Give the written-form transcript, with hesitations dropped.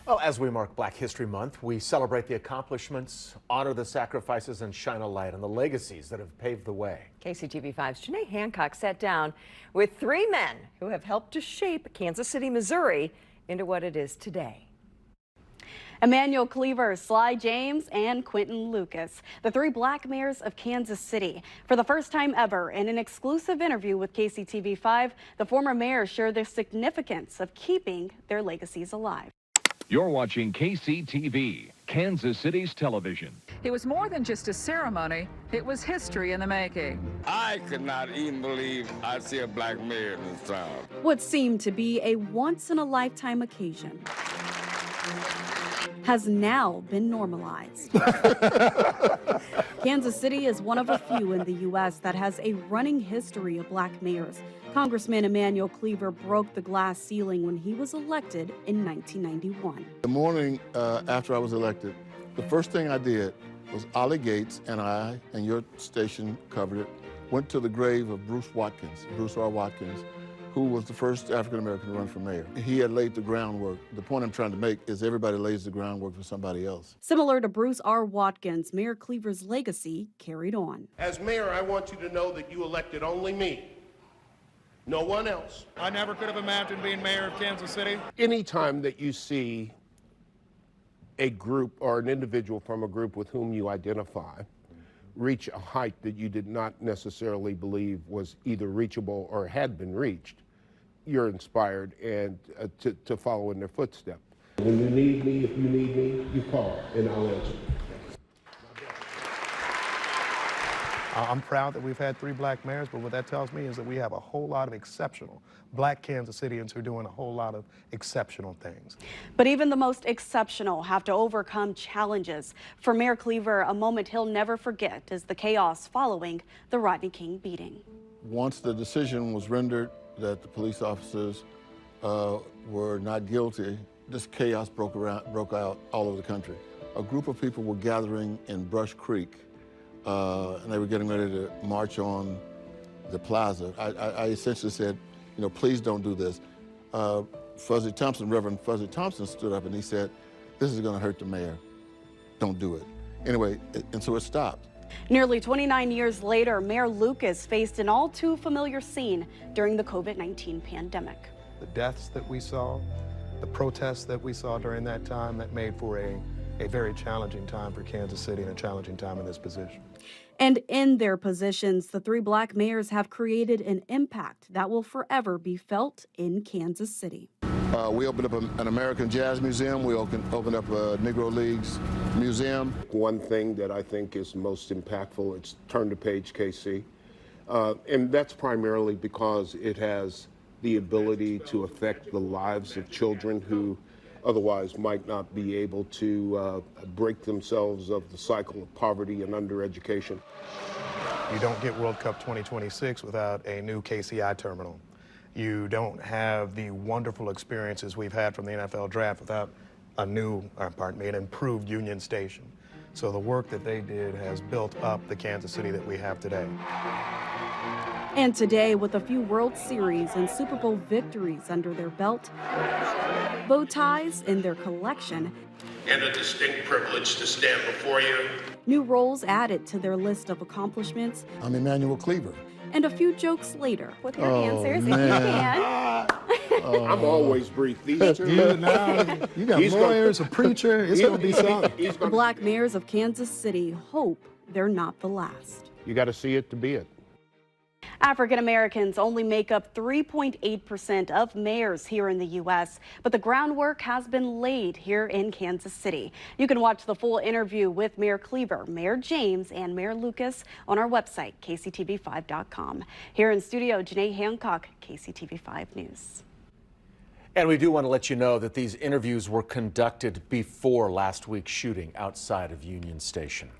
Well, as we mark Black History Month, we celebrate the accomplishments, honor the sacrifices, and shine a light on the legacies that have paved the way. KCTV5's Janae Hancock sat down with three men who have helped to shape Kansas City, Missouri into what it is today. Emmanuel Cleaver, Sly James, and Quentin Lucas, the three black mayors of Kansas City. For the first time ever, in an exclusive interview with KCTV5, the former mayors share the significance of keeping their legacies alive. You're watching KCTV, Kansas City's television. It was more than just a ceremony, it was history in the making. I could not even believe I'd see a black mayor in this town. What seemed to be a once-in-a-lifetime occasion has now been normalized. Kansas City is one of a few in the U.S. that has a running history of black mayors. Congressman Emmanuel Cleaver broke the glass ceiling when he was elected in 1991. The morning after I was elected, the first thing I did was Ollie Gates and I, and your station covered it, went to the grave of Bruce R. Watkins, who was the first African-American to run for mayor. He had laid the groundwork. The point I'm trying to make is everybody lays the groundwork for somebody else. Similar to Bruce R. Watkins, Mayor Cleaver's legacy carried on. As mayor, I want you to know that you elected only me, no one else. I never could have imagined being mayor of Kansas City. Anytime that you see a group or an individual from a group with whom you identify reach a height that you did not necessarily believe was either reachable or had been reached, you're inspired and to follow in their footsteps. When you need me, if you need me, you call and I'll answer. I'm proud that we've had three black mayors, but what that tells me is that we have a whole lot of exceptional black Kansas Cityans who are doing a whole lot of exceptional things. But even the most exceptional have to overcome challenges. For Mayor Cleaver, a moment he'll never forget is the chaos following the Rodney King beating. Once the decision was rendered that the police officers were not guilty, this chaos broke out all over the country. A group of people were gathering in Brush Creek, and they were getting ready to march on the plaza. I essentially said, you know, please don't do this. Reverend Fuzzy Thompson stood up and he said, this is gonna hurt the mayor. Don't do it. Anyway, and so it stopped. Nearly 29 years later, Mayor Lucas faced an all too familiar scene during the COVID-19 pandemic. The deaths that we saw, the protests that we saw during that time, that made for a very challenging time for Kansas City and a challenging time in this position. And in their positions, the three black mayors have created an impact that will forever be felt in Kansas City. We opened up an American Jazz Museum. We opened up a Negro Leagues Museum. One thing that I think is most impactful, it's Turn the Page KC. And that's primarily because it has the ability to affect the lives of children who otherwise might not be able to break themselves of the cycle of poverty and undereducation. You don't get World Cup 2026 without a new KCI terminal. You don't have the wonderful experiences we've had from the NFL draft without an improved Union Station. So the work that they did has built up the Kansas City that we have today. And today, with a few World Series and Super Bowl victories under their belt, bow ties in their collection, And a distinct privilege to stand before you. new roles added to their list of accomplishments, I'm Emmanuel Cleaver. and a few jokes later. With your answers, if you man. can. I'm always brief. These two. You got lawyers, a preacher, it's going to be something. The black mayors of Kansas City hope they're not the last. You got to see it to be it. African Americans only make up 3.8% of mayors here in the U.S., but the groundwork has been laid here in Kansas City. You can watch the full interview with Mayor Cleaver, Mayor James, and Mayor Lucas on our website, kctv5.com. Here in studio, Janae Hancock, KCTV5 News. And we do want to let you know that these interviews were conducted before last week's shooting outside of Union Station.